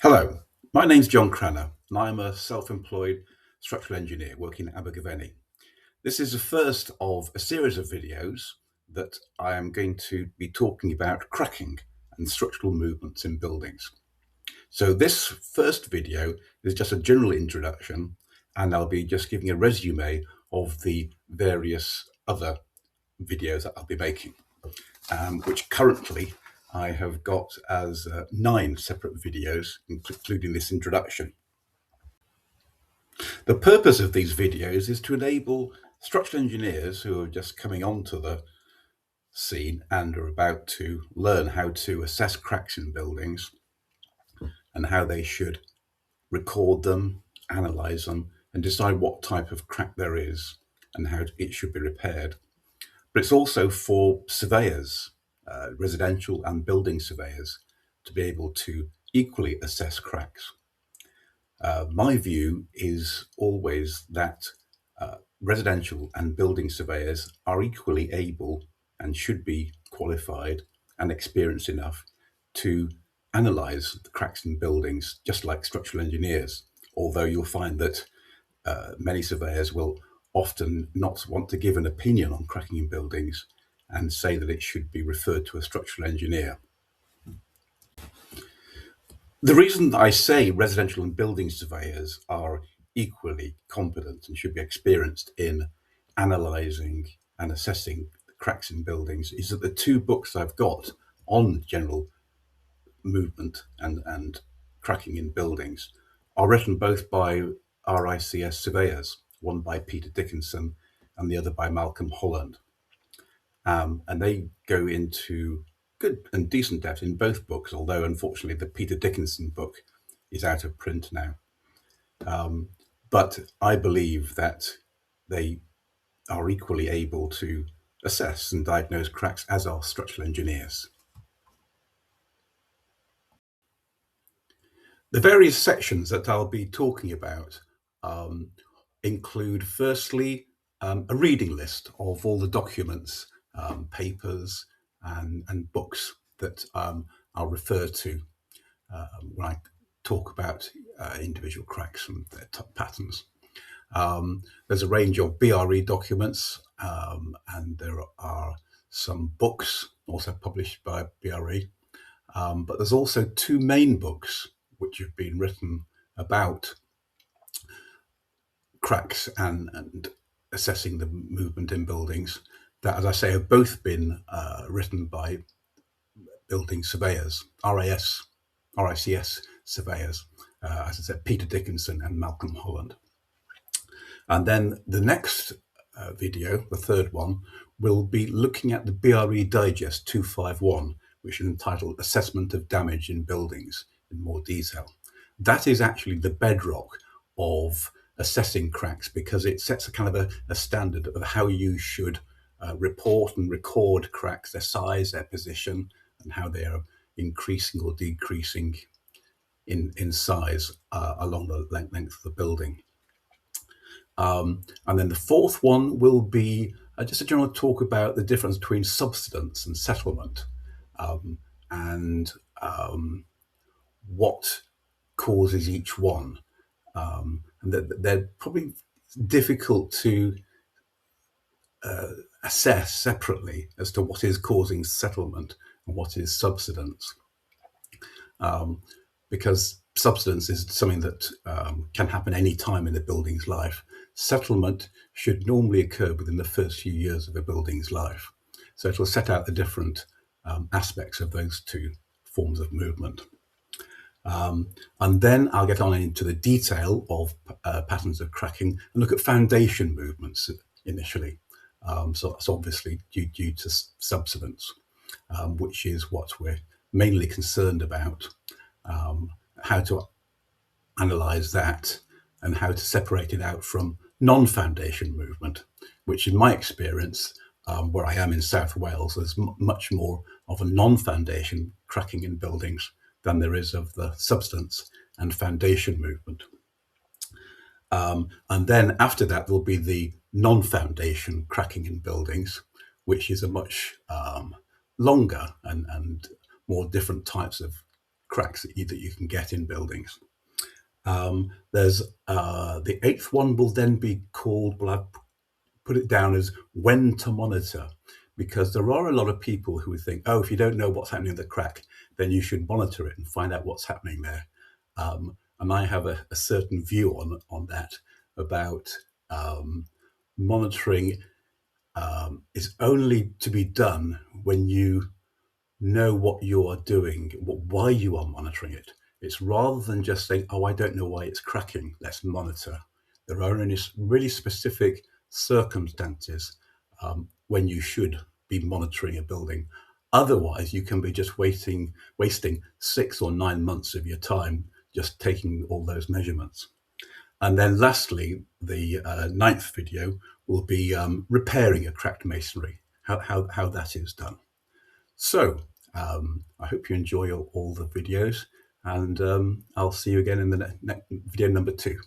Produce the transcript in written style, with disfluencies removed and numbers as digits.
Hello, my name's John Cranner, and I'm a self-employed structural engineer working at Abergavenny. This is the first of a series of videos that I am going to be talking about cracking and structural movements in buildings. So this first video is just a general introduction, and I'll be just giving a resume of the various other videos that I'll be making, which currently I have got as 9 separate videos, including this introduction. The purpose of these videos is to enable structural engineers who are just coming onto the scene and are about to learn how to assess cracks in buildings and how they should record them, analyze them, and decide what type of crack there is and how it should be repaired. But it's also for surveyors, residential and building surveyors, to be able to equally assess cracks. My view is always that residential and building surveyors are equally able and should be qualified and experienced enough to analyse the cracks in buildings, just like structural engineers, although you'll find that many surveyors will often not want to give an opinion on cracking in buildings and say that it should be referred to a structural engineer. The reason that I say residential and building surveyors are equally competent and should be experienced in analysing and assessing the cracks in buildings is that the 2 books I've got on general movement and cracking in buildings are written both by RICS surveyors, one by Peter Dickinson and the other by Malcolm Holland. And they go into good and decent depth in both books, although unfortunately the Peter Dickinson book is out of print now. But I believe that they are equally able to assess and diagnose cracks as are structural engineers. The various sections that I'll be talking about include, firstly, a reading list of all the documents, papers and books that I'll refer to when I talk about individual cracks and their patterns. There's a range of BRE documents, and there are some books also published by BRE, but there's also 2 main books which have been written about cracks and assessing the movement in buildings that, as I say, have both been written by building surveyors, RICS surveyors, as I said, Peter Dickinson and Malcolm Holland. And then the next video, the third one, will be looking at the BRE Digest 251, which is entitled Assessment of Damage in Buildings in more detail. That is actually the bedrock of assessing cracks because it sets a kind of a standard of how you should report and record cracks, their size, their position, and how they are increasing or decreasing in size along the length of the building. And then the fourth one will be just a general talk about the difference between subsidence and settlement, and what causes each one. And they're probably difficult to assess separately as to what is causing settlement and what is subsidence, because subsidence is something that can happen any time in a building's life. Settlement should normally occur within the first few years of a building's life. So it will set out the different aspects of those 2 forms of movement. And then I'll get on into the detail of patterns of cracking and look at foundation movements initially. So that's obviously due to subsidence, which is what we're mainly concerned about, how to analyse that and how to separate it out from non-foundation movement, which in my experience, where I am in South Wales, there's much more of a non-foundation cracking in buildings than there is of the subsidence and foundation movement. And then after that, there'll be the non-foundation cracking in buildings, which is a much longer and more different types of cracks that you can get in buildings. There's the eighth one will then be called, well, I've put it down as when to monitor, because there are a lot of people who think, oh, if you don't know what's happening in the crack, then you should monitor it and find out what's happening there. And I have a certain view on that, about monitoring is only to be done when you know what you are doing, why you are monitoring it. It's rather than just saying, oh, I don't know why it's cracking, let's monitor. There are only really specific circumstances when you should be monitoring a building. Otherwise, you can be just wasting 6 or 9 months of your time just taking all those measurements. And then lastly, the ninth video will be repairing a cracked masonry, how that is done. So I hope you enjoy all the videos, and I'll see you again in the next video number 2.